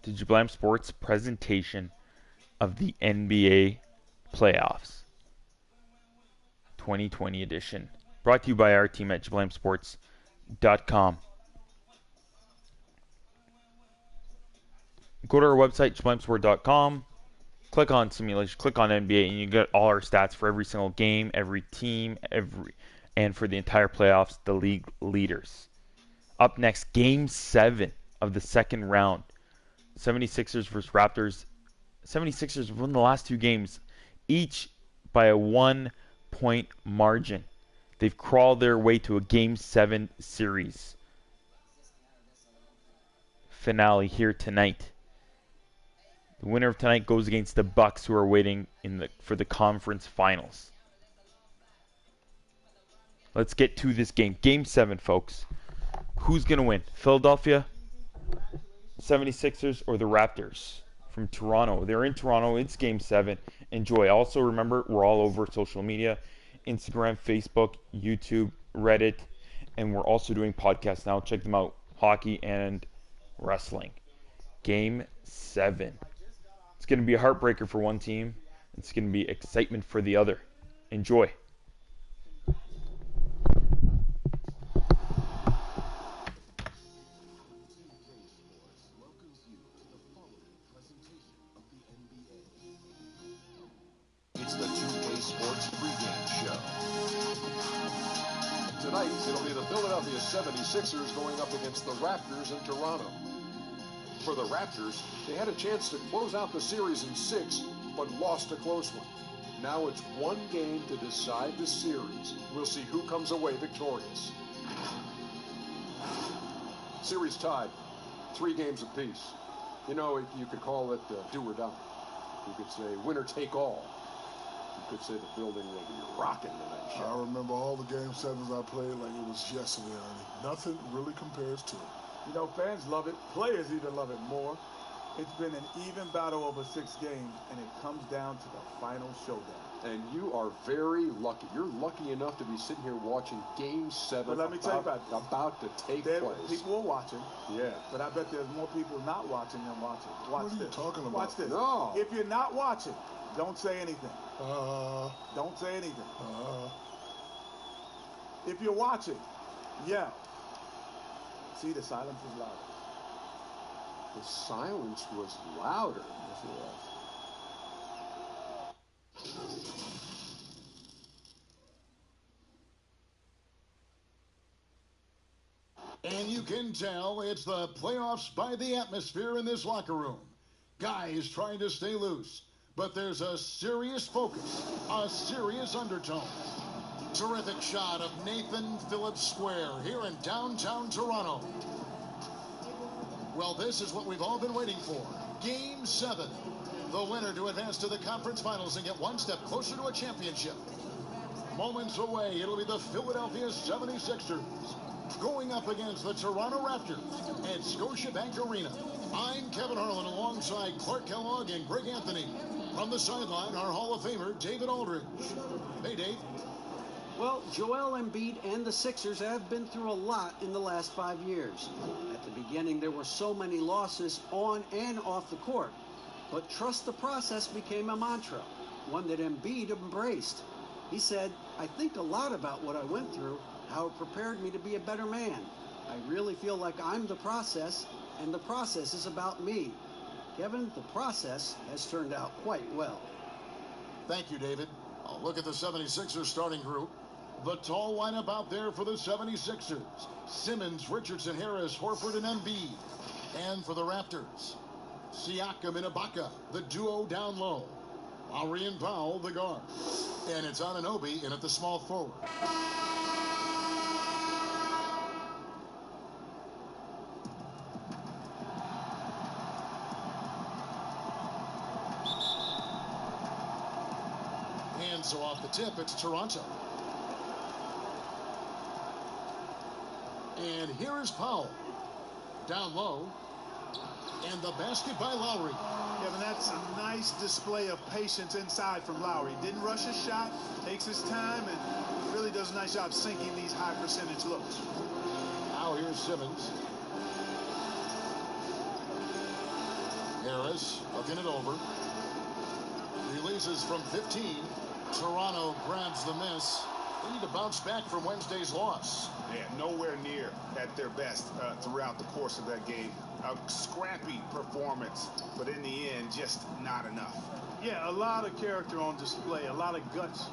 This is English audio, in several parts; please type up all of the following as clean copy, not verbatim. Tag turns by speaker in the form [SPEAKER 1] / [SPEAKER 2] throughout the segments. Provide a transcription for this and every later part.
[SPEAKER 1] to Jablam Sports presentation of the NBA Playoffs 2020 edition. Brought to you by our team at JablamSports.com. Go to our website, JablamSport.com. Click on simulation, click on NBA, and you get all our stats for every single game, every team, and for the entire playoffs, the league leaders. Up next, Game 7 of the second round. 76ers versus Raptors. 76ers won the last two games, each by a 1-point margin. They've crawled their way to a Game 7 series finale here tonight. The winner of tonight goes against the Bucks, who are waiting for the conference finals. Let's get to this game. Game 7, folks. Who's going to win? Philadelphia 76ers or the Raptors from Toronto? They're in Toronto. It's Game 7. Enjoy. Also, remember, we're all over social media. Instagram, Facebook, YouTube, Reddit. And we're also doing podcasts now. Check them out. Hockey and wrestling. Game 7. It's going to be a heartbreaker for one team. It's going to be excitement for the other. Enjoy.
[SPEAKER 2] It's the 2K Sports pregame show. Tonight, it'll be the Philadelphia 76ers going up against the Raptors in Toronto. For the Raptors, they had a chance to close out the series in 6, but lost a close one. Now it's one game to decide the series. We'll see who comes away victorious. Series tied, 3 games apiece. You know, you could call it do or die. You could say winner take all. You could say the building will be rocking tonight, Sean.
[SPEAKER 3] I remember all the Game 7s I played like it was yesterday, Ernie. Nothing really compares to it.
[SPEAKER 4] You know, fans love it. Players even love it more. It's been an even battle over 6 games, and it comes down to the final showdown.
[SPEAKER 2] And you are very lucky. You're lucky enough to be sitting here watching Game 7
[SPEAKER 4] But let me tell you
[SPEAKER 2] about to take place.
[SPEAKER 4] People are watching.
[SPEAKER 2] Yeah.
[SPEAKER 4] But I bet there's more people not watching than watching. Watch
[SPEAKER 3] What are you
[SPEAKER 4] this.
[SPEAKER 3] talking about?
[SPEAKER 4] Watch this.
[SPEAKER 2] No.
[SPEAKER 4] If you're not watching, don't say anything. Don't say anything. If you're watching, yell. See, the silence was louder.
[SPEAKER 2] The silence was louder.
[SPEAKER 4] Yes, it was.
[SPEAKER 5] And you can tell it's the playoffs by the atmosphere in this locker room. Guys trying to stay loose, but there's a serious focus, a serious undertone. Terrific shot of Nathan Phillips Square here in downtown Toronto. Well, this is what we've all been waiting for. Game 7. The winner to advance to the conference finals and get one step closer to a championship. Moments away, it'll be the Philadelphia 76ers going up against the Toronto Raptors at Scotiabank Arena. I'm Kevin Harlan alongside Clark Kellogg and Greg Anthony. From the sideline, our Hall of Famer, David Aldridge. Hey, Dave.
[SPEAKER 6] Well, Joel Embiid and the Sixers have been through a lot in the last 5 years. At the beginning, there were so many losses on and off the court. But trust the process became a mantra, one that Embiid embraced. He said, I think a lot about what I went through, how it prepared me to be a better man. I really feel like I'm the process, and the process is about me. Kevin, the process has turned out quite well.
[SPEAKER 5] Thank you, David. I'll look at the 76ers starting group. The tall lineup out there for the 76ers. Simmons, Richardson, Harris, Horford, and Embiid. And for the Raptors, Siakam and Ibaka, the duo down low. Lowry and Powell, the guard. And it's Anunoby in at the small forward. And so off the tip, it's Toronto. And here is Powell. Down low. And the basket by Lowry.
[SPEAKER 4] Kevin, that's a nice display of patience inside from Lowry. Didn't rush his shot, takes his time, and really does a nice job sinking these high percentage looks.
[SPEAKER 5] Now here's Simmons. Harris looking it over. Releases from 15. Toronto grabs the miss. They need to bounce back from Wednesday's loss.
[SPEAKER 4] Yeah, nowhere near at their best throughout the course of that game. A scrappy performance, but in the end, just not enough. Yeah, a lot of character on display, a lot of guts.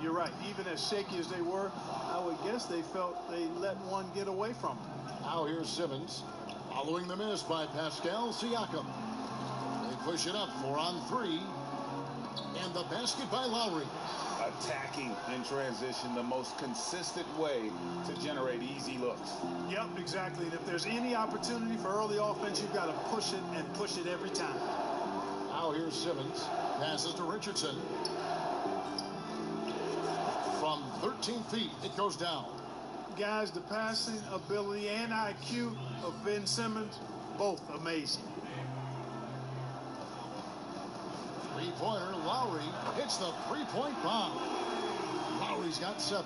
[SPEAKER 4] You're right. Even as shaky as they were, I would guess they felt they let one get away from them.
[SPEAKER 5] Now here's Simmons following the miss by Pascal Siakam. They push it up 4-on-3. And the basket by Lowry.
[SPEAKER 4] Attacking in transition, the most consistent way to generate easy looks. Yep, exactly. And if there's any opportunity for early offense, you've got to push it and push it every time.
[SPEAKER 5] Now here's Simmons. Passes to Richardson. From 13 feet, it goes down.
[SPEAKER 4] Guys, the passing ability and IQ of Ben Simmons, both amazing.
[SPEAKER 5] Three-pointer, Lowry hits the three-point bomb. Lowry's got 7.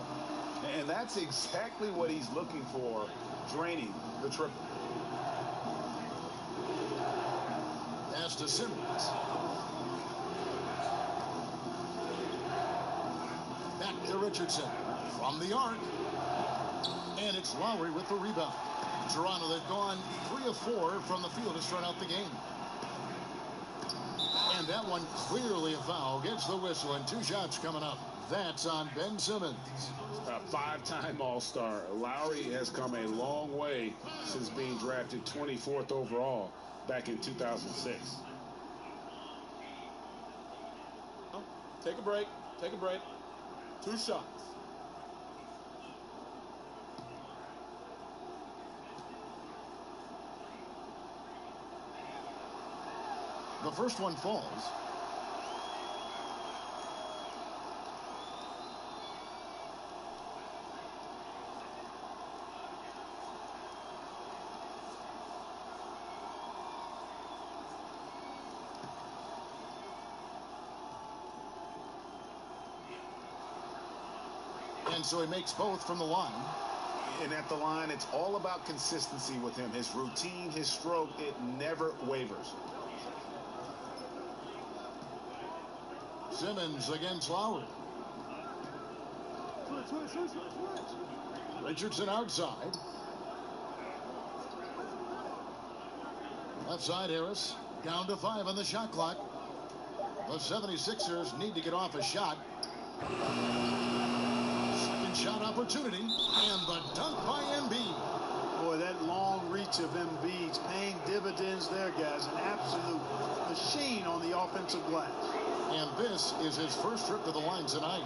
[SPEAKER 4] And that's exactly what he's looking for, draining the triple.
[SPEAKER 5] Pass to Simmons. Back to Richardson. From the arc. And it's Lowry with the rebound. Toronto, they've gone 3 of 4 from the field to start out the game. And that one clearly a foul. Gets the whistle, and 2 shots coming up. That's on Ben Simmons.
[SPEAKER 4] A 5-time All-Star. Lowry has come a long way since being drafted 24th overall back in 2006. Oh, take a break. Take a break. 2 shots.
[SPEAKER 5] The first one falls. And so he makes both from the line.
[SPEAKER 4] And at the line, it's all about consistency with him. His routine, his stroke, it never wavers.
[SPEAKER 5] Simmons against Lowry. Richardson outside. Left side, Harris. Down to 5 on the shot clock. The 76ers need to get off a shot. Second shot opportunity. And the dunk by Embiid.
[SPEAKER 4] Boy, that long reach of Embiid's paying dividends there, guys. An absolute machine on the offensive glass.
[SPEAKER 5] And this is his first trip to the line tonight.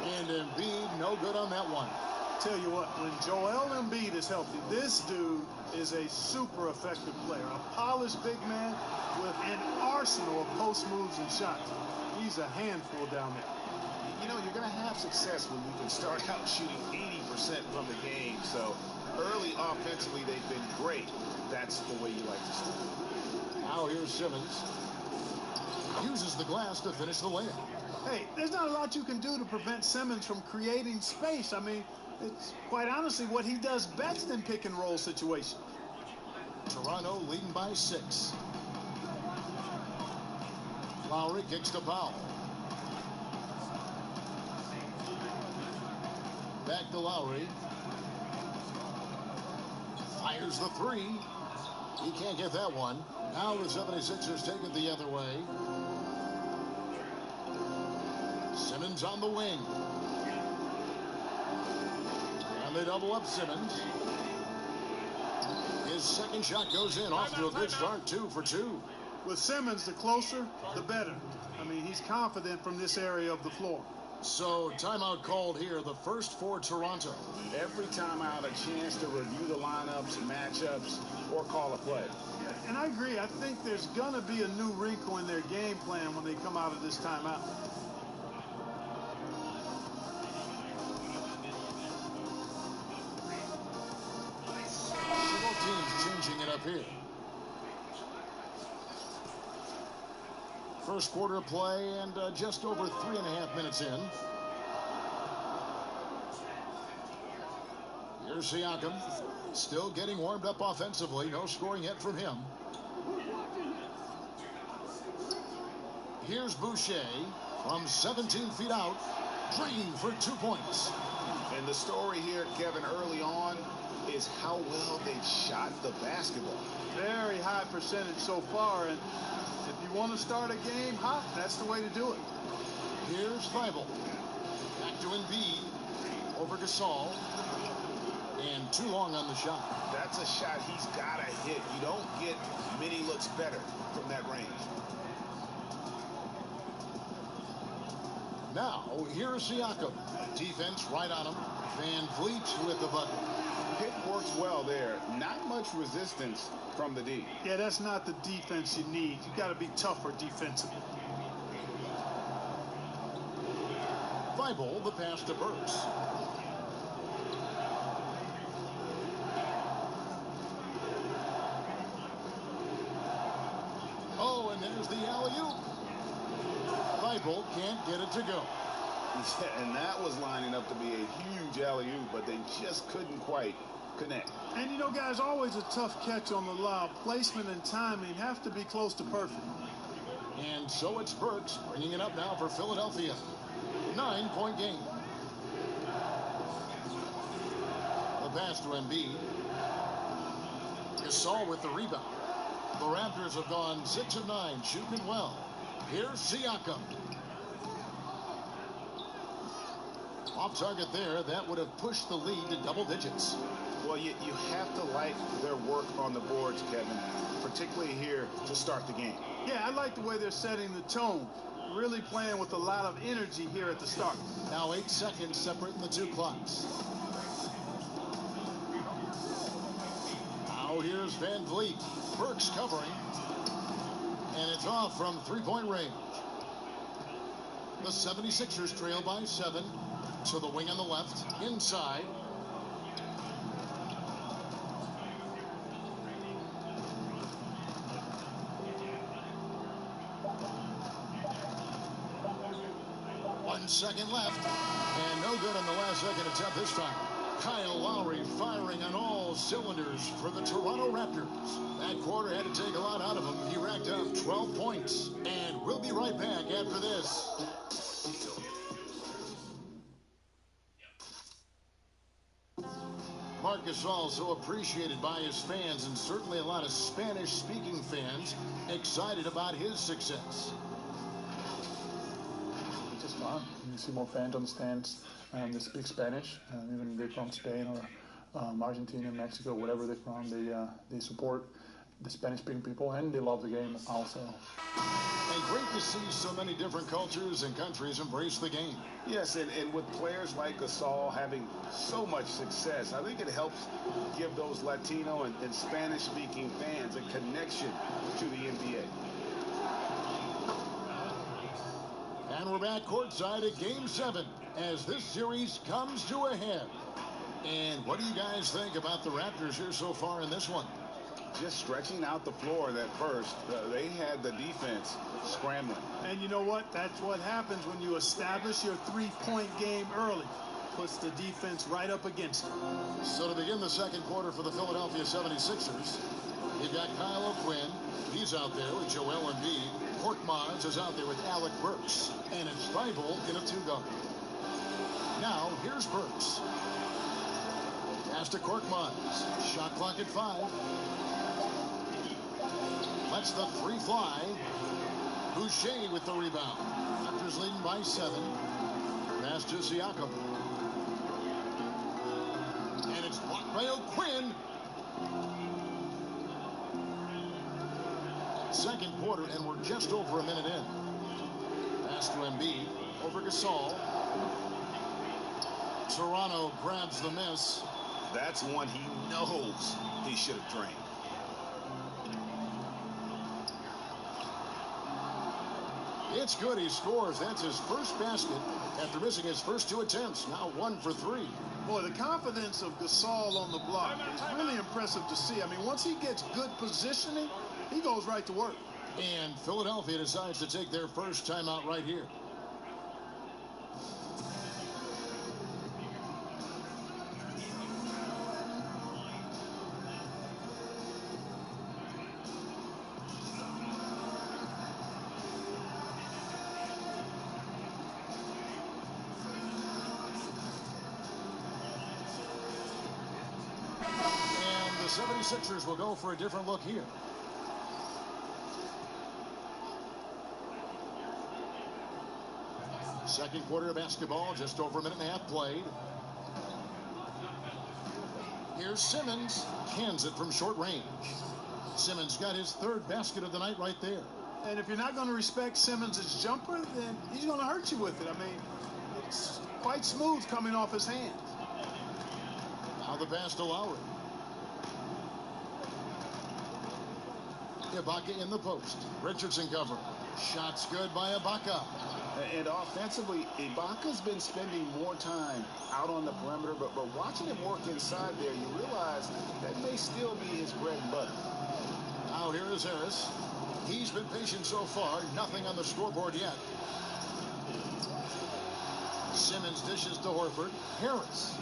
[SPEAKER 5] And Embiid, no good on that one.
[SPEAKER 4] Tell you what, when Joel Embiid is healthy, this dude is a super effective player. A polished big man with an arsenal of post moves and shots. He's a handful down there. You know, you're going to have success when you can start out shooting 80% from the game. So early offensively, they've been great. That's the way you like to start.
[SPEAKER 5] Now here's Simmons. Uses the glass to finish the layup.
[SPEAKER 4] Hey, there's not a lot you can do to prevent Simmons from creating space. I mean, it's quite honestly what he does best in pick and roll situations.
[SPEAKER 5] Toronto leading by 6. Lowry kicks to Powell. Back to Lowry. Fires the 3. He can't get that one. Now the 76ers take it the other way. Simmons on the wing. And they double up Simmons. His second shot goes in. Off to a good start, 2 for 2.
[SPEAKER 4] With Simmons, the closer, the better. I mean, he's confident from this area of the floor.
[SPEAKER 5] So, timeout called here, the first for Toronto.
[SPEAKER 4] Every timeout, a chance to review the lineups, matchups, or call a play. And I agree. I think there's going to be a new wrinkle in their game plan when they come out of this timeout.
[SPEAKER 5] here. First quarter of play and just over 3.5 minutes in. Here's Siakam, still getting warmed up offensively. No scoring yet from him. Here's Boucher from 17 feet out, drained for 2 points.
[SPEAKER 7] And the story here, Kevin, early on is how well they've shot the basketball.
[SPEAKER 4] Very high percentage so far, and if you want to start a game hot, that's the way to do it.
[SPEAKER 5] Here's Thibault. Back to Embiid. Over Gasol. And too long on the shot.
[SPEAKER 7] That's a shot he's got to hit. You don't get many looks better from that range.
[SPEAKER 5] Now, here's Siakam. Defense right on him. Van Vliet with the bucket.
[SPEAKER 7] Pick works well there. Not much resistance from the D.
[SPEAKER 4] Yeah, that's not the defense you need. You got to be tougher defensively.
[SPEAKER 5] Thibault, the pass to Burks. Oh, and there's the alley-oop. Thibault can't get it to go.
[SPEAKER 7] And that was lining up to be a huge alley-oop, but they just couldn't quite connect.
[SPEAKER 4] And you know, guys, always a tough catch on the lob. Placement and timing have to be close to perfect.
[SPEAKER 5] And so it's Burks bringing it up now for Philadelphia. 9-point game. The pass to Embiid. Gasol with the rebound. The Raptors have gone 6 of 9, shooting well. Here's Siakam. Off target there. That would have pushed the lead to double digits.
[SPEAKER 7] Well, you have to like their work on the boards, Kevin, particularly here to start the game.
[SPEAKER 4] Yeah, I like the way they're setting the tone. Really playing with a lot of energy here at the start.
[SPEAKER 5] Now 8 seconds separating the two clocks. Now here's Van Vliet. Burks covering. And it's off from 3-point range. The 76ers trail by 7. To the wing on the left. Inside. One second left. And no good on the last second attempt this time. Kyle Lowry firing on all cylinders for the Toronto Raptors. That quarter had to take a lot out of him. He racked up 12 points. And we'll be right back after this. Marc Gasol so appreciated by his fans, and certainly a lot of Spanish-speaking fans excited about his success.
[SPEAKER 8] It's just fun. You see more fans on the stands that speak Spanish, even if they're from Spain or Argentina, Mexico, whatever they're from. They support the Spanish-speaking people, and they love the game also.
[SPEAKER 5] And great to see so many different cultures and countries embrace the game.
[SPEAKER 7] Yes, and with players like Gasol having so much success, I think it helps give those Latino and Spanish-speaking fans a connection to the NBA.
[SPEAKER 5] And we're back courtside at Game 7 as this series comes to a head. And what do you guys think about the Raptors here so far in this one?
[SPEAKER 7] Just stretching out the floor that first, they had the defense scrambling.
[SPEAKER 4] And you know what? That's what happens when you establish your three-point game early. Puts the defense right up against it.
[SPEAKER 5] So to begin the second quarter for the Philadelphia 76ers, you've got Kyle O'Quinn. He's out there with Joel Embiid. Korkmaz is out there with Alec Burks. And it's Thibault in a two-guard. Now, here's Burks. Pass to Korkmaz. Shot clock at 5. Lets the three fly. Boucher with the rebound. Raptors leading by 7. Pass to Siakam. And it's blocked by O'Quinn. Second quarter, and we're just over a minute in. Pass to Embiid. Over Gasol. Toronto grabs the miss.
[SPEAKER 7] That's one he knows he should have drained.
[SPEAKER 5] It's good. He scores. That's his first basket after missing his first 2 attempts. Now 1 for 3.
[SPEAKER 4] Boy, the confidence of Gasol on the block is really impressive to see. I mean, once he gets good positioning, he goes right to work.
[SPEAKER 5] And Philadelphia decides to take their first timeout right here. And the 76ers will go for a different look here. Second quarter of basketball, just over a minute and a half played. Here's Simmons, cans it from short range. Simmons got his third basket of the night right there.
[SPEAKER 4] And if you're not going to respect Simmons' jumper, then he's going to hurt you with it. I mean, it's quite smooth coming off his hand.
[SPEAKER 5] Now the pass to Lowry. Ibaka in the post. Richardson cover. Shots good by Ibaka.
[SPEAKER 7] And offensively, Ibaka's been spending more time out on the perimeter, but watching him work inside there, you realize that may still be his bread and butter.
[SPEAKER 5] Now here is Harris. He's been patient so far. Nothing on the scoreboard yet. Simmons dishes to Horford. Harris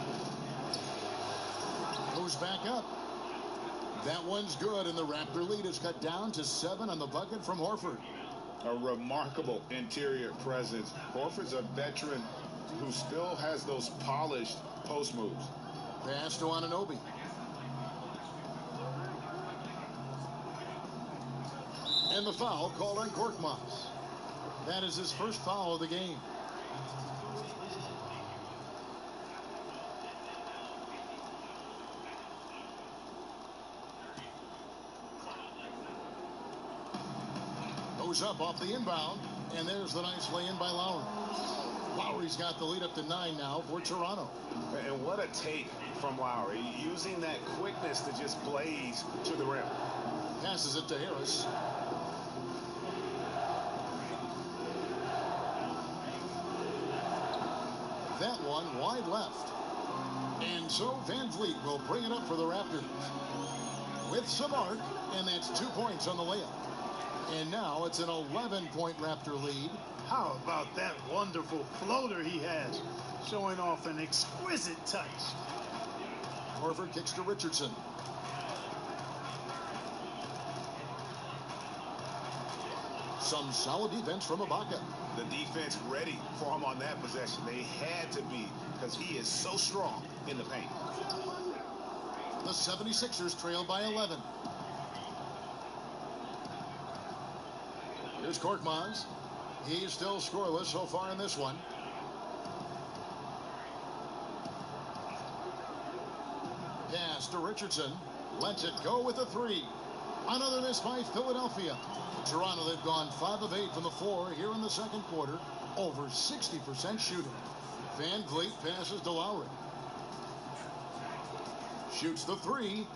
[SPEAKER 5] goes back up. That one's good, and the Raptor lead is cut down to 7 on the bucket from Horford.
[SPEAKER 7] A remarkable interior presence. Horford's a veteran who still has those polished post moves.
[SPEAKER 5] Pass to Anunoby. And the foul called on Korkmaz. That is his first foul of the game. Goes up off the inbound, and there's the nice lay-in by Lowry. Lowry's got the lead up to 9 now for Toronto.
[SPEAKER 7] And what a take from Lowry, using that quickness to just blaze to the rim.
[SPEAKER 5] Passes it to Harris. That one wide left. And so Van Vliet will bring it up for the Raptors with some arc, and that's 2 points on the layup. And now it's an 11-point Raptor lead.
[SPEAKER 4] How about that wonderful floater he has, showing off an exquisite touch.
[SPEAKER 5] Horford kicks to Richardson. Some solid defense from Ibaka.
[SPEAKER 7] The defense ready for him on that possession. They had to be, because he is so strong in the paint.
[SPEAKER 5] The 76ers trail by 11. Here's Korkmaz. He's still scoreless so far in this one. Pass to Richardson. Lets it go with a 3. Another miss by Philadelphia. Toronto, they've gone 5 of 8 from the floor here in the second quarter. Over 60% shooting. Van Vliet passes to Lowry. Shoots the 3.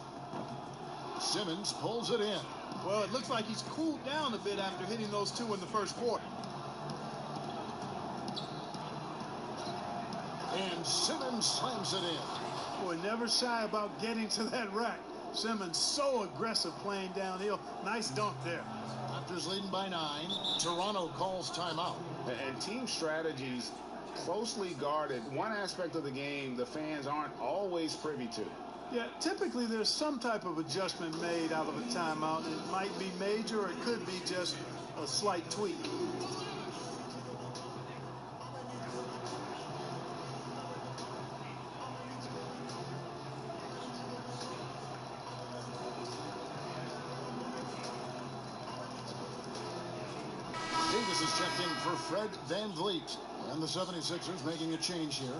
[SPEAKER 5] Simmons pulls it in.
[SPEAKER 4] Well, it looks like he's cooled down a bit after hitting those 2 in the first quarter.
[SPEAKER 5] And Simmons slams it in.
[SPEAKER 4] Boy, never shy about getting to that rack. Simmons so aggressive playing downhill. Nice dunk there.
[SPEAKER 5] Raptors leading by 9. Toronto calls timeout.
[SPEAKER 7] And team strategies closely guarded. One aspect of the game the fans aren't always privy to.
[SPEAKER 4] Yeah, typically there's some type of adjustment made out of a timeout. It might be major or it could be just a slight tweak.
[SPEAKER 5] Davis is checked in for Fred Van Vliet. And the 76ers making a change here.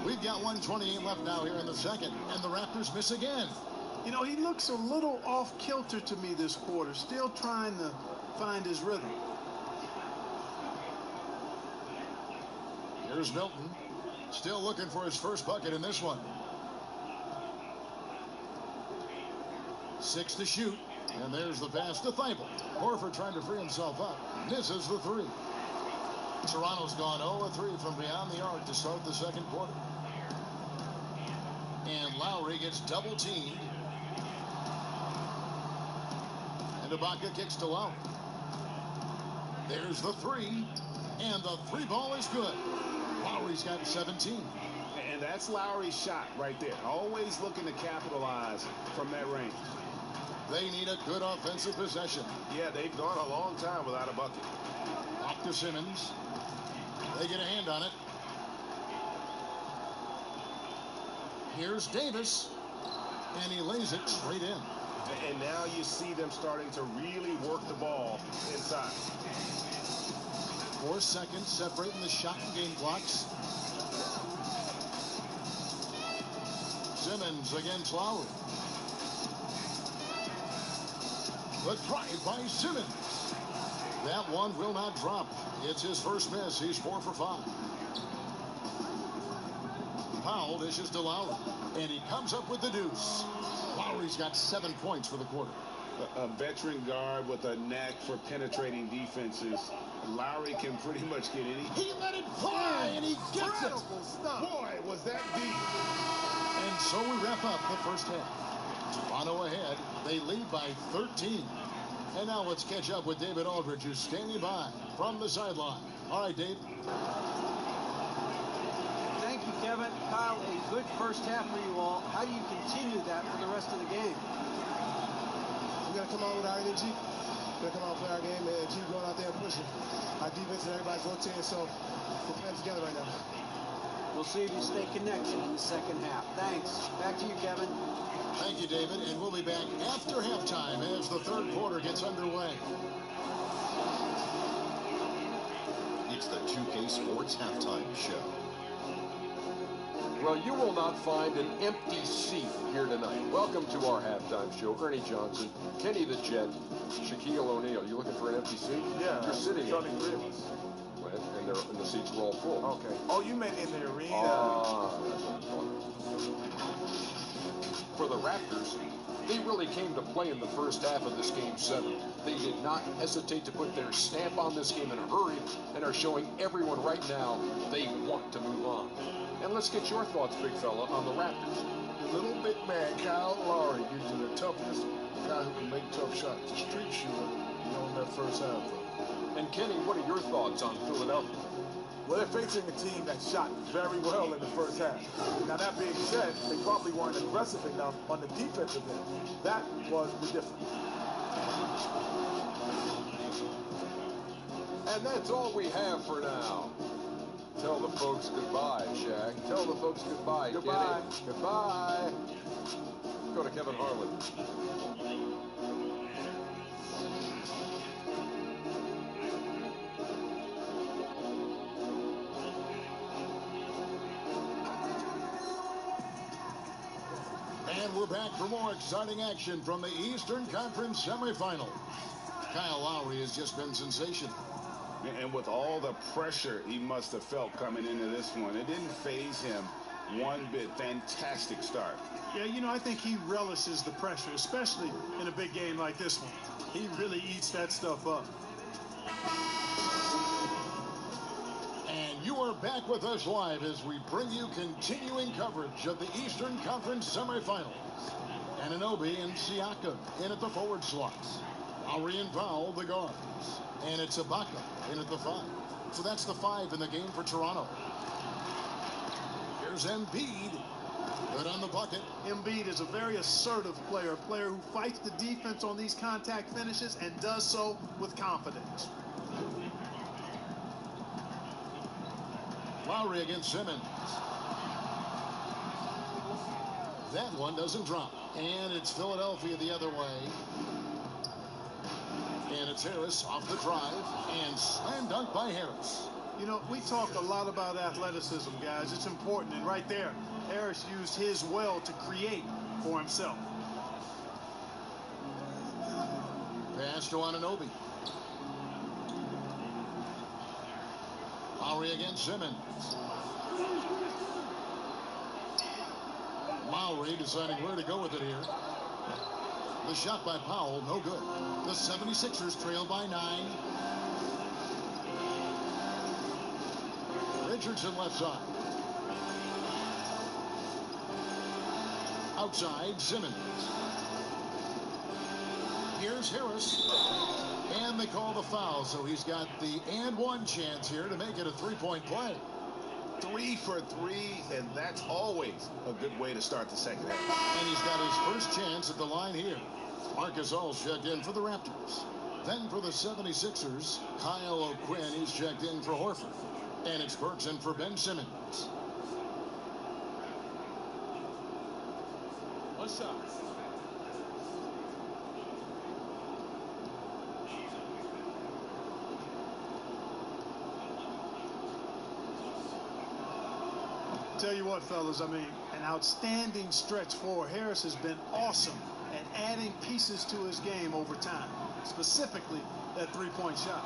[SPEAKER 5] We've got 1:28 left now here in the second, and the Raptors miss again.
[SPEAKER 4] You know, he looks a little off kilter to me this quarter, still trying to find his rhythm.
[SPEAKER 5] Here's Milton, still looking for his first bucket in this one. 6 to shoot, and there's the pass to Thibault. Horford trying to free himself up, misses the 3. Toronto's gone 0-3 from beyond the arc to start the second quarter. And Lowry gets double teamed. And Ibaka kicks to Lowry. There's the three. And the three ball is good. Lowry's got 17.
[SPEAKER 7] And that's Lowry's shot right there. Always looking to capitalize from that range.
[SPEAKER 5] They need a good offensive possession.
[SPEAKER 2] Yeah, they've gone a long time without a bucket.
[SPEAKER 5] Back to Simmons. They get a hand on it. Here's Davis. And he lays it straight in.
[SPEAKER 7] And now you see them starting to really work the ball inside.
[SPEAKER 5] 4 seconds separating the shot and game clocks. Simmons against Lowry. The drive by Simmons. That one will not drop. It's his first miss. He's 4 for 5. Powell dishes to Lowry. And he comes up with the deuce. Lowry's got 7 points for the quarter.
[SPEAKER 7] A veteran guard with a knack for penetrating defenses. Lowry can pretty much get any.
[SPEAKER 5] He let it fly, and he gets it.
[SPEAKER 7] Boy, was that deep.
[SPEAKER 5] And so we wrap up the first half. Toronto ahead. They lead by 13. And now let's catch up with David Aldridge, who's standing by from the sideline. All right, Dave.
[SPEAKER 6] Thank you, Kevin. Kyle, a good first half for you all. How do you continue that for the rest of the game?
[SPEAKER 9] We got to come out with our energy. We got to come out and play our game and keep going out there and pushing. Our defense and everybody's rotating, so we're playing together right now.
[SPEAKER 6] We'll see if you stay connected in the second half. Thanks. Back to you, Kevin.
[SPEAKER 5] Thank you, David. And we'll be back after halftime as the third quarter gets underway.
[SPEAKER 10] It's the 2K Sports Halftime Show.
[SPEAKER 11] Well, you will not find an empty seat here tonight. Welcome to our halftime show. Ernie Johnson, Kenny the Jet, Shaquille O'Neal. You looking for an empty seat?
[SPEAKER 12] Yeah.
[SPEAKER 11] You're sitting in.
[SPEAKER 12] Only 3 of us.
[SPEAKER 11] And the seats are all full.
[SPEAKER 12] Okay. Oh, you meant in the arena.
[SPEAKER 11] That's what I'm talking. For the Raptors, they really came to play in the first half of this game 7. They did not hesitate to put their stamp on this game in a hurry and are showing everyone right now they want to move on. And let's get your thoughts, big fella, on the Raptors.
[SPEAKER 3] The little big man, Kyle Lowry, gives you the toughness, guy who can make tough shots. The street shooter, in that first half.
[SPEAKER 11] And Kenny, what are your thoughts on Philadelphia?
[SPEAKER 12] Well, they're facing a team that shot very well in the first half. Now, that being said, they probably weren't aggressive enough on the defensive end. That was the difference.
[SPEAKER 11] And that's all we have for now. Tell the folks goodbye, Shaq. Tell the folks goodbye,
[SPEAKER 12] Goodbye.
[SPEAKER 11] Kenny. Goodbye. Go to Kevin Harlan.
[SPEAKER 5] And we're back for more exciting action from the Eastern Conference semifinal. Kyle Lowry has just been sensational.
[SPEAKER 7] And with all the pressure he must have felt coming into this one, it didn't faze him one bit. Fantastic start.
[SPEAKER 4] Yeah, I think he relishes the pressure, especially in a big game like this one. He really eats that stuff up.
[SPEAKER 5] And you are back with us live as we bring you continuing coverage of the Eastern Conference semifinals. Anunoby and Siakam in at the forward slots. Lowry and Powell, the guards. And it's Ibaka in at the 5. So that's the 5 in the game for Toronto. Here's Embiid. Good on the bucket.
[SPEAKER 4] Embiid is a very assertive player, a player who fights the defense on these contact finishes and does so with confidence.
[SPEAKER 5] Lowry against Simmons. That one doesn't drop. And it's Philadelphia the other way. And it's Harris off the drive. And slam dunk by Harris.
[SPEAKER 4] We talk a lot about athleticism, guys. It's important. And right there, Harris used his well to create for himself.
[SPEAKER 5] Pass to Anunoby. Lowry against Simmons. Lowry deciding where to go with it here. The shot by Powell, no good. The 76ers trail by 9. Richardson left side. Outside, Simmons. Here's Harris. And they call the foul, so he's got the and one chance here to make it a three-point play.
[SPEAKER 7] 3 for 3, and that's always a good way to start the second half.
[SPEAKER 5] And he's got his first chance at the line here. Marcus All checked in for the Raptors. Then for the 76ers, Kyle O'Quinn is checked in for Horford. And it's Burks in for Ben Simmons.
[SPEAKER 12] One shot. Tell you what, fellas, I mean, an outstanding stretch for Harris has been awesome at adding pieces to his game over time, specifically that three-point shot.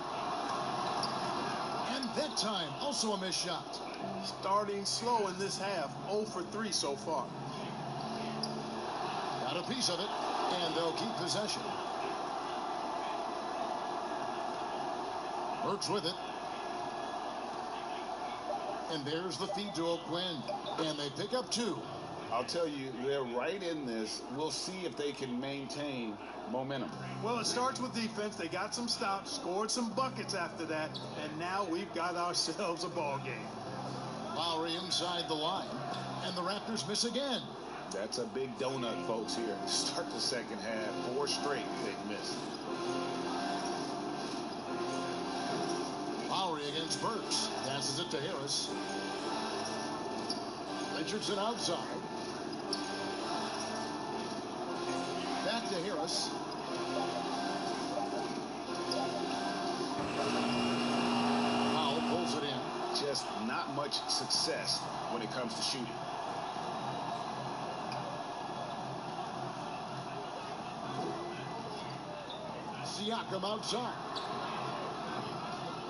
[SPEAKER 5] And that time, also a missed shot.
[SPEAKER 4] Starting slow in this half, 0 for 3 so far.
[SPEAKER 5] Got a piece of it, and they'll keep possession. Burks with it. And there's the feed to O'Quinn. And they pick up 2.
[SPEAKER 7] I'll tell you, they're right in this. We'll see if they can maintain momentum.
[SPEAKER 4] Well, it starts with defense. They got some stops, scored some buckets after that, and now we've got ourselves a ball game.
[SPEAKER 5] Lowry inside the line, and the Raptors miss again.
[SPEAKER 7] That's a big donut, folks, here. Start the second half. 4 straight they've missed.
[SPEAKER 5] Lowry against Burks. Passes it to Harris. Richardson outside. Back to Harris. Powell pulls it in.
[SPEAKER 7] Just not much success when it comes to shooting.
[SPEAKER 5] Siakam outside.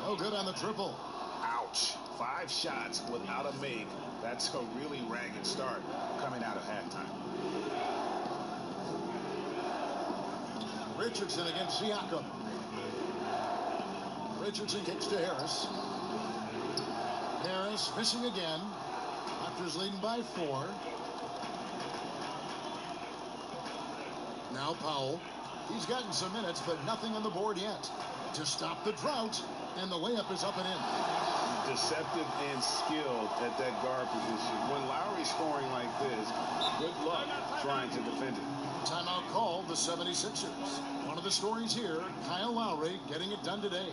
[SPEAKER 5] No good on the triple.
[SPEAKER 7] Ouch. 5 shots without a make. That's a really ragged start coming out of halftime.
[SPEAKER 5] Richardson against Siakam. Richardson kicks to Harris. Harris missing again. Raptors leading by 4. Now Powell. He's gotten some minutes, but nothing on the board yet. To stop the drought, and the layup is up and in.
[SPEAKER 7] Deceptive and skilled at that guard position. When Lowry's scoring like this, good luck trying to defend it.
[SPEAKER 5] Timeout called the 76ers. One of the stories here, Kyle Lowry getting it done today.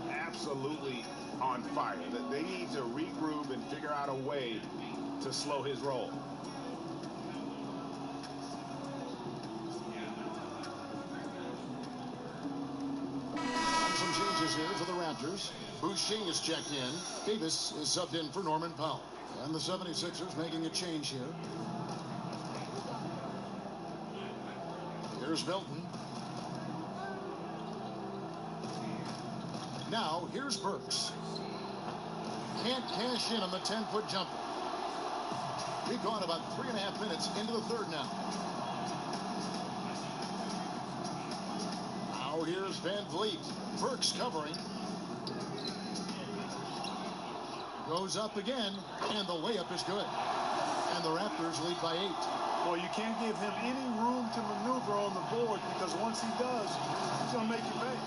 [SPEAKER 7] Absolutely on fire. They need to regroup and figure out a way to slow his roll.
[SPEAKER 5] Some changes here for the Raptors. Boucher is checked in. Davis is subbed in for Norman Powell. And the 76ers making a change here. Here's Milton. Now, here's Burks. Can't cash in on the 10-foot jumper. We've gone about 3.5 minutes into the third now. Now here's Van Vliet. Burks covering. Goes up again, and the layup is good. And the Raptors lead by 8.
[SPEAKER 4] Well, you can't give him any room to maneuver on the board because once he does, he's going to make you pay.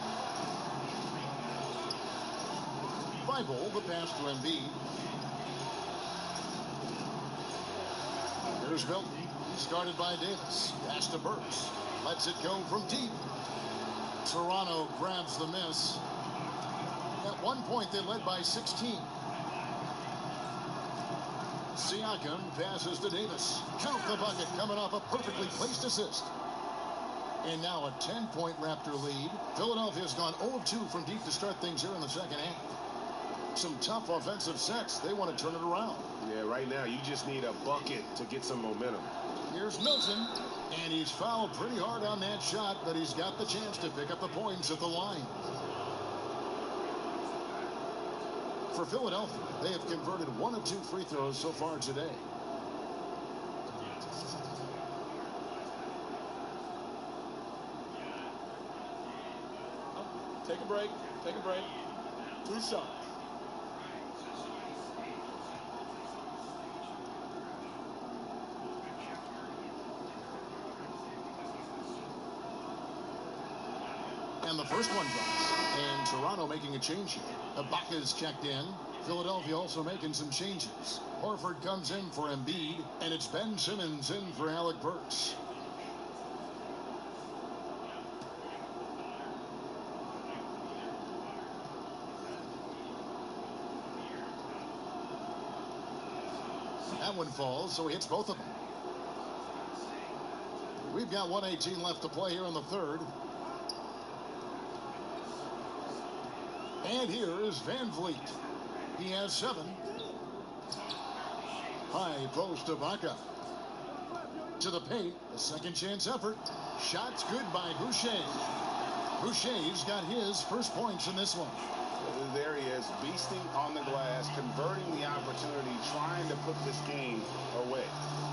[SPEAKER 5] 5-0, the pass to Embiid. Here's Milton. He's guarded by Davis. Pass to Burks. Lets it go from deep. Toronto grabs the miss. At one point, they led by 16. Siakam passes to Davis. Count the bucket coming off a perfectly placed assist. And now a 10-point Raptor lead. Philadelphia's gone 0 of 2 from deep to start things here in the second half. Some tough offensive sets. They want to turn it around.
[SPEAKER 7] Yeah, right now you just need a bucket to get some momentum.
[SPEAKER 5] Here's Milton, and he's fouled pretty hard on that shot, but he's got the chance to pick up the points at the line. For Philadelphia, they have converted 1 of 2 free throws so far today.
[SPEAKER 12] Take a break. Take a break. 2 shots.
[SPEAKER 5] And the first one drops. And Toronto making a change here. Ibaka's checked in. Philadelphia also making some changes. Horford comes in for Embiid. And it's Ben Simmons in for Alec Burks. That one falls, so he hits both of them. We've got 1:18 left to play here in the third. And here is Van Vliet. He has 7. High post Ibaka. To the paint, a second chance effort. Shots good by Boucher. Boucher's got his first points in this one.
[SPEAKER 7] There he is, beasting on the glass, converting the opportunity, trying to put this game away.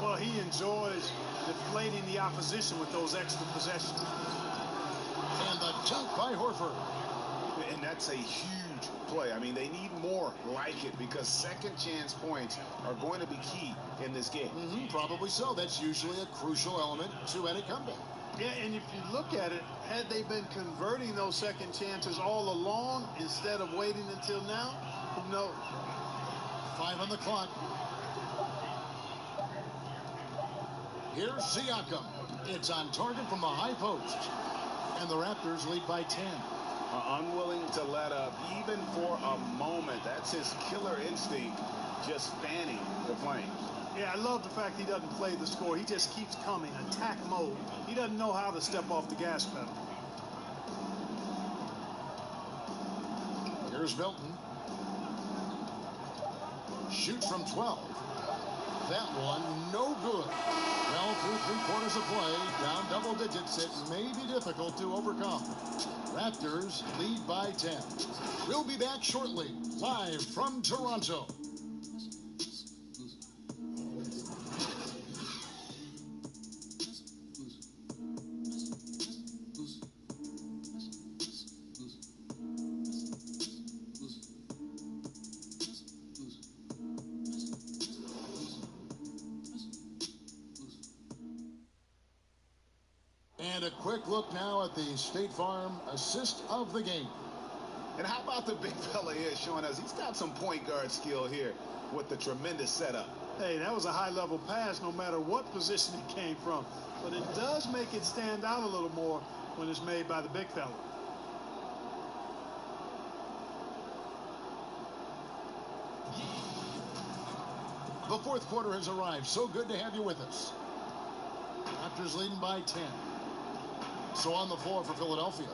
[SPEAKER 12] Well, he enjoys deflating the opposition with those extra possessions.
[SPEAKER 5] And the dunk by Horford.
[SPEAKER 7] And that's a huge play. I mean, they need more like it because second chance points are going to be key in this game.
[SPEAKER 5] Probably so. That's usually a crucial element to any comeback.
[SPEAKER 12] Yeah, and if you look at it, had they been converting those second chances all along instead of waiting until now, who knows?
[SPEAKER 5] 5 on the clock. Here's Siakam. It's on target from the high post. And the Raptors lead by 10.
[SPEAKER 7] Unwilling to let up even for a moment. That's his killer instinct, just fanning the flames.
[SPEAKER 12] Yeah, I love the fact he doesn't play the score. He just keeps coming, attack mode. He doesn't know how to step off the gas pedal.
[SPEAKER 5] Here's Milton. Shoots from 12. That one, no good. Well, through 3/4 of play, down double digits, it may be difficult to overcome. Raptors lead by 10. We'll be back shortly, live from Toronto. And a quick look now at the State Farm assist of the game.
[SPEAKER 7] And how about the big fella here showing us he's got some point guard skill here with the tremendous setup.
[SPEAKER 12] Hey, that was a high-level pass no matter what position it came from. But it does make it stand out a little more when it's made by the big fella.
[SPEAKER 5] The fourth quarter has arrived. So good to have you with us. Raptors leading by 10. So on the floor for Philadelphia,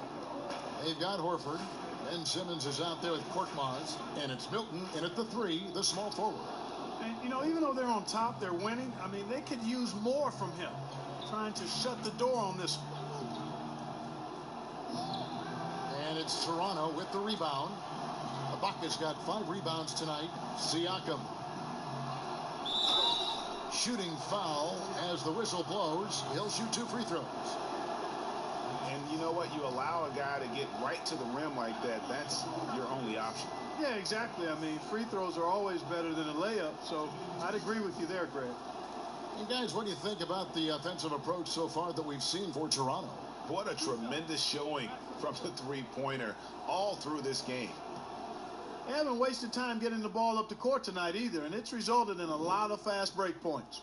[SPEAKER 5] they've got Horford. Ben Simmons is out there with Korkmaz. And it's Milton in at the 3, the small forward.
[SPEAKER 12] And, you know, even though they're on top, they're winning. I mean, they could use more from him. Trying to shut the door on this one.
[SPEAKER 5] And it's Toronto with the rebound. Ibaka's got 5 rebounds tonight. Siakam. Shooting foul as the whistle blows. He'll shoot 2 free throws.
[SPEAKER 7] And you know what? You allow a guy to get right to the rim like that. That's your only option.
[SPEAKER 12] Yeah, exactly. I mean, free throws are always better than a layup. So I'd agree with you there, Greg.
[SPEAKER 5] And guys, what do you think about the offensive approach so far that we've seen for Toronto?
[SPEAKER 7] What a tremendous showing from the three-pointer all through this game.
[SPEAKER 12] They haven't wasted time getting the ball up the court tonight either, and it's resulted in a lot of fast break points.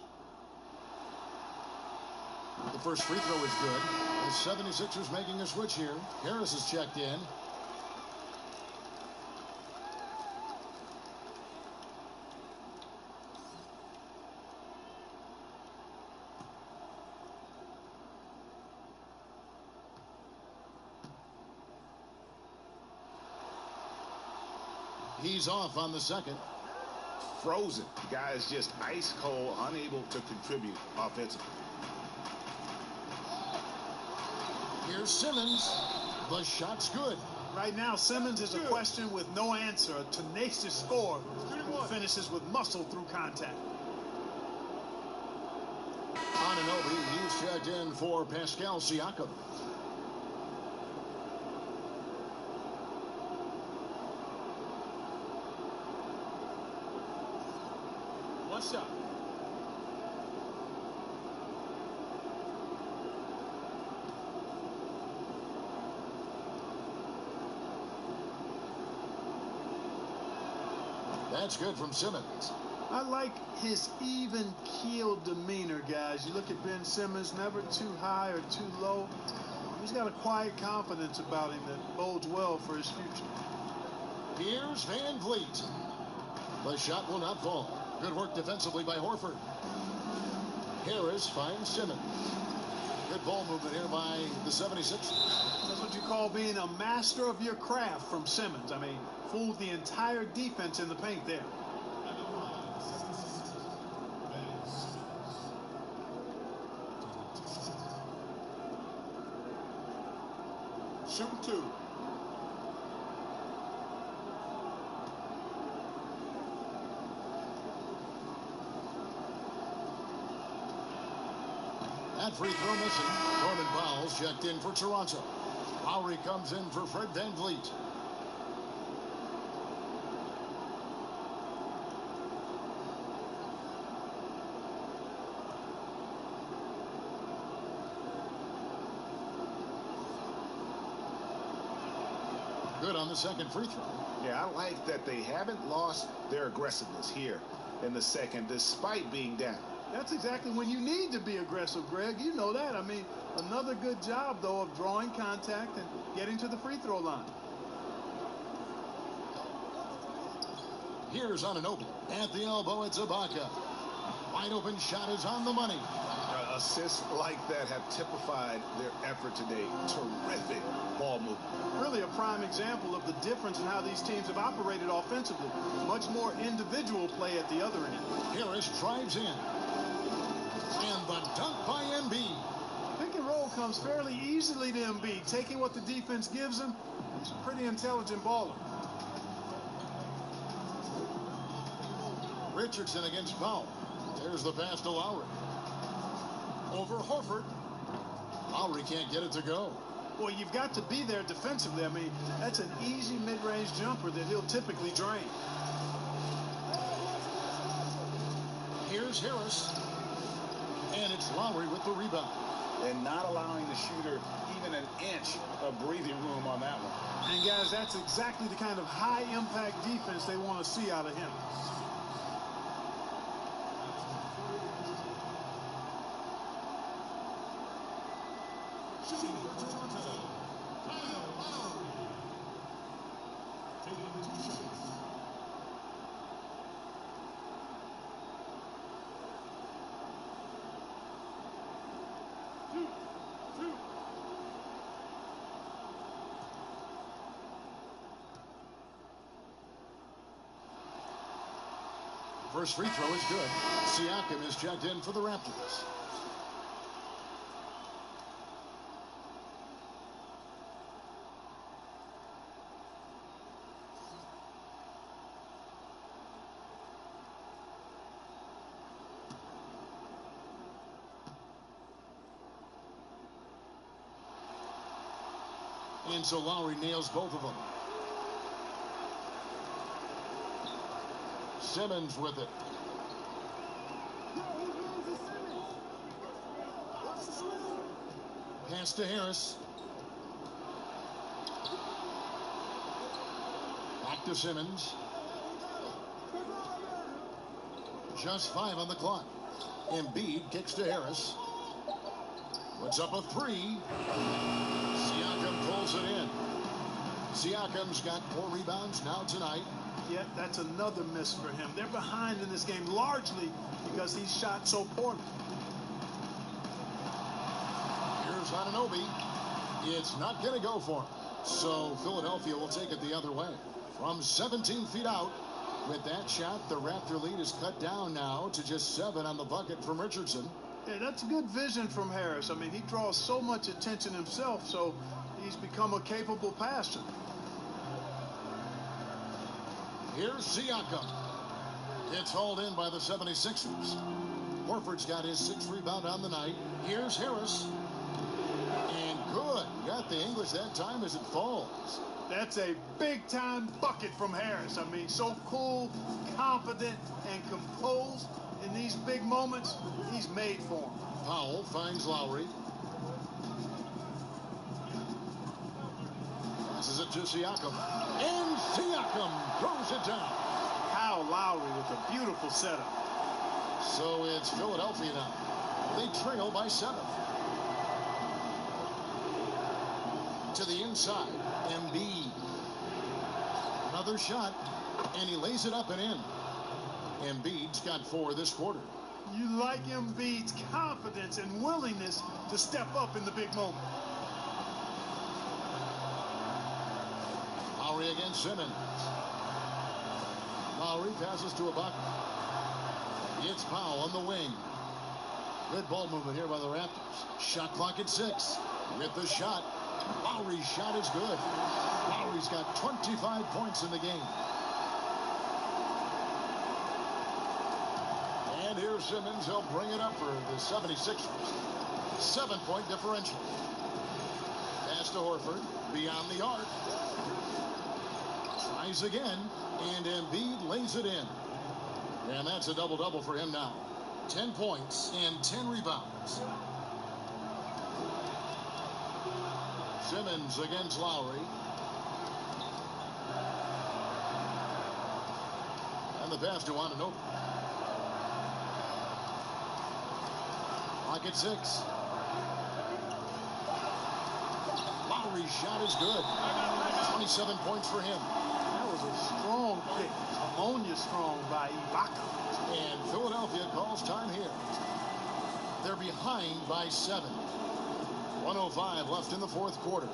[SPEAKER 5] The first free throw is good. The 76ers making a switch here. Harris is checked in. He's off on the second.
[SPEAKER 7] Frozen. The guy is just ice cold, unable to contribute offensively.
[SPEAKER 5] Here's Simmons. The shot's good.
[SPEAKER 12] Right now, Simmons is a question with no answer. A tenacious scorer who finishes with muscle through contact.
[SPEAKER 5] Anunoby, he's checked in for Pascal Siakam.
[SPEAKER 12] One shot.
[SPEAKER 5] That's good from Simmons.
[SPEAKER 12] I like his even-keeled demeanor, guys. You look at Ben Simmons, never too high or too low. He's got a quiet confidence about him that bodes well for his future.
[SPEAKER 5] Here's Van Vliet. The shot will not fall. Good work defensively by Horford. Harris finds Simmons. Good ball movement here by the 76ers.
[SPEAKER 12] That's what you call being a master of your craft from Simmons. I mean, fooled the entire defense in the paint there.
[SPEAKER 3] Shoot 2.
[SPEAKER 5] That free throw missing. Norman Powell's checked in for Toronto. Lowry comes in for Fred Van Vliet. Good on the second free throw.
[SPEAKER 7] Yeah, I like that they haven't lost their aggressiveness here in the second, despite being down.
[SPEAKER 12] That's exactly when you need to be aggressive, Greg. You know that. I mean, another good job, though, of drawing contact and getting to the free throw line.
[SPEAKER 5] Here's Anunoby. At the elbow, it's Ibaka. Wide open shot is on the money.
[SPEAKER 7] Assists like that have typified their effort today. Terrific ball movement.
[SPEAKER 12] Really a prime example of the difference in how these teams have operated offensively. Much more individual play at the other end.
[SPEAKER 5] Harris drives in. And the dunk by Embiid.
[SPEAKER 12] Pick and roll comes fairly easily to Embiid. Taking what the defense gives him, he's a pretty intelligent baller.
[SPEAKER 5] Richardson against Powell. There's the pass to Lowry. Over Horford. Lowry can't get it to go.
[SPEAKER 12] Well, you've got to be there defensively. I mean, that's an easy mid-range jumper that he'll typically drain.
[SPEAKER 5] Here's Harris. And it's Lowry with the rebound.
[SPEAKER 7] And not allowing the shooter even an inch of breathing room on that one.
[SPEAKER 12] And, guys, that's exactly the kind of high-impact defense they want to see out of him.
[SPEAKER 5] First free throw is good. Siakam is checked in for the Raptors. And so Lowry nails both of them. Simmons with it. Pass to Harris. Back to Simmons. Just 5 on the clock. Embiid kicks to Harris. Puts up a 3. Siakam pulls it in. Siakam's got 4 rebounds now tonight.
[SPEAKER 12] Yeah, that's another miss for him. They're behind in this game largely because he shot so poorly.
[SPEAKER 5] Here's Anunoby. It's not going to go for him. So Philadelphia will take it the other way. From 17 feet out, with that shot, the Raptor lead is cut down now to just 7 on the bucket from Richardson.
[SPEAKER 12] Yeah, that's good vision from Harris. I mean, he draws so much attention himself, so he's become a capable passer.
[SPEAKER 5] Here's Siakam. It's hauled in by the 76ers. Horford's got his 6th rebound on the night. Here's Harris. And good. Got the English that time as it falls.
[SPEAKER 12] That's a big-time bucket from Harris. I mean, so cool, confident, and composed in these big moments. He's made for him.
[SPEAKER 5] Powell finds Lowry. Passes it to Siakam. And Siakam throws it down.
[SPEAKER 12] How
[SPEAKER 4] Kyle Lowry with a beautiful setup.
[SPEAKER 5] So it's Philadelphia now. They trail by 7. To the inside, Embiid. Another shot, and he lays it up and in. Embiid's got 4 this quarter.
[SPEAKER 4] You like Embiid's confidence and willingness to step up in the big moment.
[SPEAKER 5] Lowry against Simmons. Lowry passes to Ibaka. It's Powell on the wing. Good ball movement here by the Raptors. Shot clock at 6. With the shot. Lowry's shot is good. Lowry's got 25 points in the game. And here's Simmons. He'll bring it up for the 76ers. 7-point differential. Pass to Horford. Beyond the arc. Tries again. And Embiid lays it in. And that's a double-double for him now. 10 points and 10 rebounds. Simmons against Lowry. And the pass to Anunoby. Clock at 6. Lowry's shot is good. 27 points for him.
[SPEAKER 4] That was a strong pick. Ammonia strong by Ibaka.
[SPEAKER 5] And Philadelphia calls time here. They're behind by 7. 1:05 left in the 4th quarter.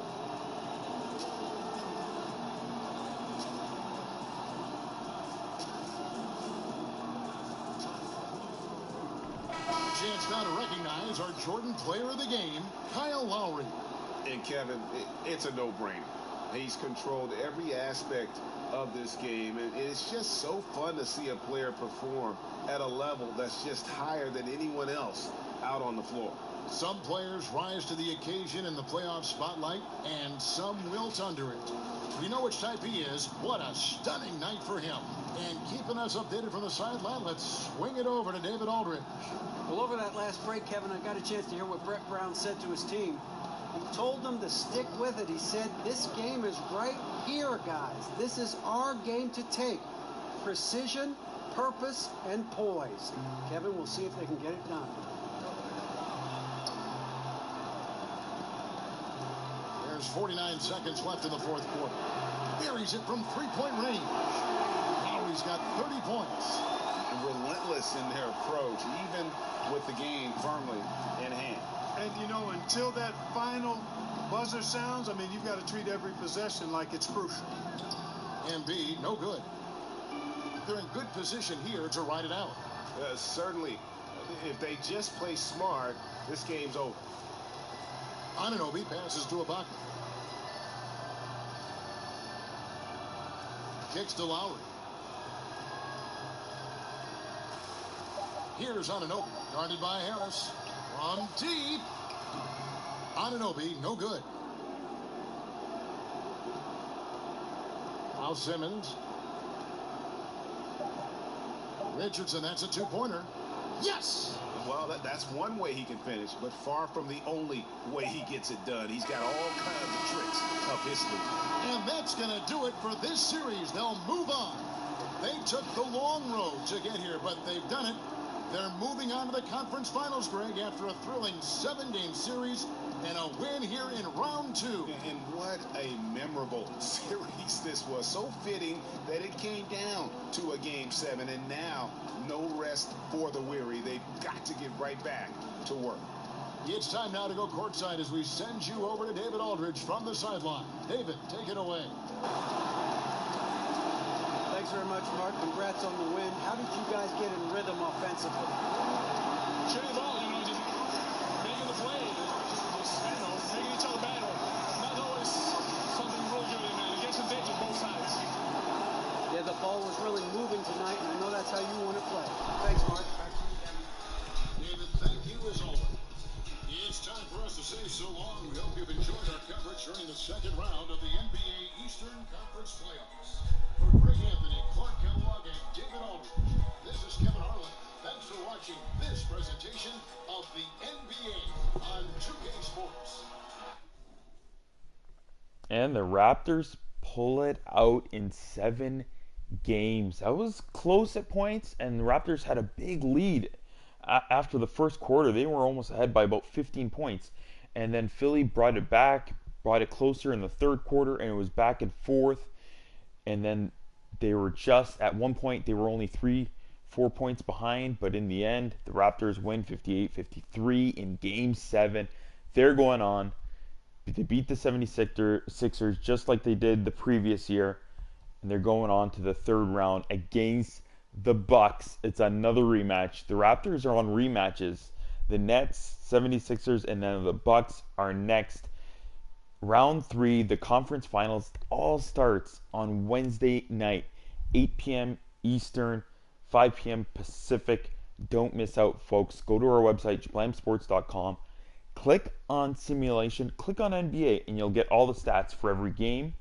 [SPEAKER 5] Chance now to recognize our Jordan player of the game, Kyle Lowry.
[SPEAKER 7] And Kevin, it's a no-brainer. He's controlled every aspect of this game, and it's just so fun to see a player perform at a level that's just higher than anyone else out on the floor.
[SPEAKER 5] Some players rise to the occasion in the playoff spotlight, and some wilt under it. We know which type he is. What a stunning night for him. And keeping us updated from the sideline, let's swing it over to David Aldridge.
[SPEAKER 6] Well, over that last break, Kevin, I got a chance to hear what Brett Brown said to his team. He told them to stick with it. He said, this game is right here, guys. This is our game to take. Precision, purpose, and poise. Kevin, we'll see if they can get it done.
[SPEAKER 5] There's 49 seconds left in the 4th quarter. Buries it from 3-point range. Lowry's got 30 points.
[SPEAKER 7] Relentless in their approach, even with the game firmly in hand.
[SPEAKER 4] And, you know, until that final buzzer sounds, I mean, you've got to treat every possession like it's crucial.
[SPEAKER 5] Embiid, no good. They're in good position here to ride it out.
[SPEAKER 7] Certainly, if they just play smart, this game's over.
[SPEAKER 5] Anunoby passes to Ibaka. Kicks to Lowry. Here's Anunoby, guarded by Harris. From deep. Anunoby, no good. Now Simmons. Richardson, that's a 2-pointer. Yes!
[SPEAKER 7] Well, that's one way he can finish, but far from the only way he gets it done. He's got all kinds of tricks up his sleeve.
[SPEAKER 5] And that's going to do it for this series. They'll move on. They took the long road to get here, but they've done it. They're moving on to the conference finals, Greg, after a thrilling 7-game series and a win here in round 2.
[SPEAKER 7] And what a memorable series this was. So fitting that it came down to a Game 7, and now no rest for the weary. They've got to get right back to work.
[SPEAKER 5] It's time now to go courtside as we send you over to David Aldridge from the sideline. David, take it away.
[SPEAKER 6] Thanks very much, Mark. Congrats on the win. How did you guys get in rhythm offensively?
[SPEAKER 3] Shooting the ball, just making the play, just making each other better. Not always something real good, and it gets in danger both sides.
[SPEAKER 6] Yeah, the ball was really moving tonight, and I know that's how you want to play. Thanks, Mark.
[SPEAKER 5] David, thank you as always. It's time for us to say so long. We hope you've enjoyed our coverage during the 2nd round of the NBA Eastern Conference Playoffs. For Greg Anthony, Clark Kellogg, and David Aldridge, this is Kevin Harlan. Thanks for watching this presentation of the NBA on 2K Sports.
[SPEAKER 1] And the Raptors pull it out in 7 games. That was close at points, and the Raptors had a big lead after the first quarter. They were almost ahead by about 15 points. And then Philly brought it back, brought it closer in the third quarter, and it was back and forth. And then they were just, at one point, they were only 4 points behind. But in the end, the Raptors win 58-53 in Game 7. They're going on. They beat the 76ers just like they did the previous year, and they're going on to the third round against the Bucks. It's another rematch. The Raptors are on rematches. The Nets, 76ers, and then the Bucks are next. Round 3, the conference finals, all starts on Wednesday night, 8 p.m. Eastern, 5 p.m. Pacific. Don't miss out, folks. Go to our website, jablamsports.com. Click on simulation, click on NBA, and you'll get all the stats for every game,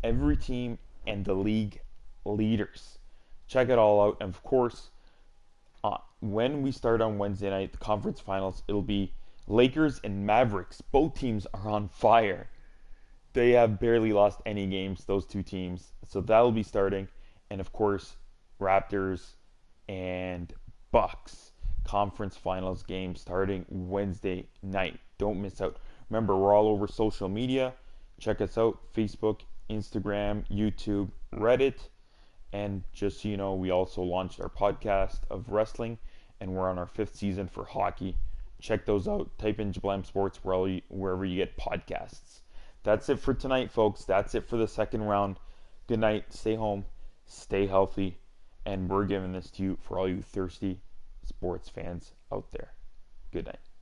[SPEAKER 1] every team, and the league leaders. Check it all out. And of course, when we start on Wednesday night, the conference finals, it'll be Lakers and Mavericks. Both teams are on fire. They have barely lost any games, those two teams. So that'll be starting. And of course, Raptors and Bucks conference finals game starting Wednesday night. Don't miss out. Remember, we're all over social media. Check us out: Facebook, Instagram, YouTube, Reddit. And just so you know, we also launched our podcast of wrestling, and we're on our 5th season for hockey. Check those out. Type in Jablam Sports wherever you get podcasts. That's it for tonight, folks. That's it for the second round. Good night. Stay home. Stay healthy. And we're giving this to you for all you thirsty sports fans out there. Good night.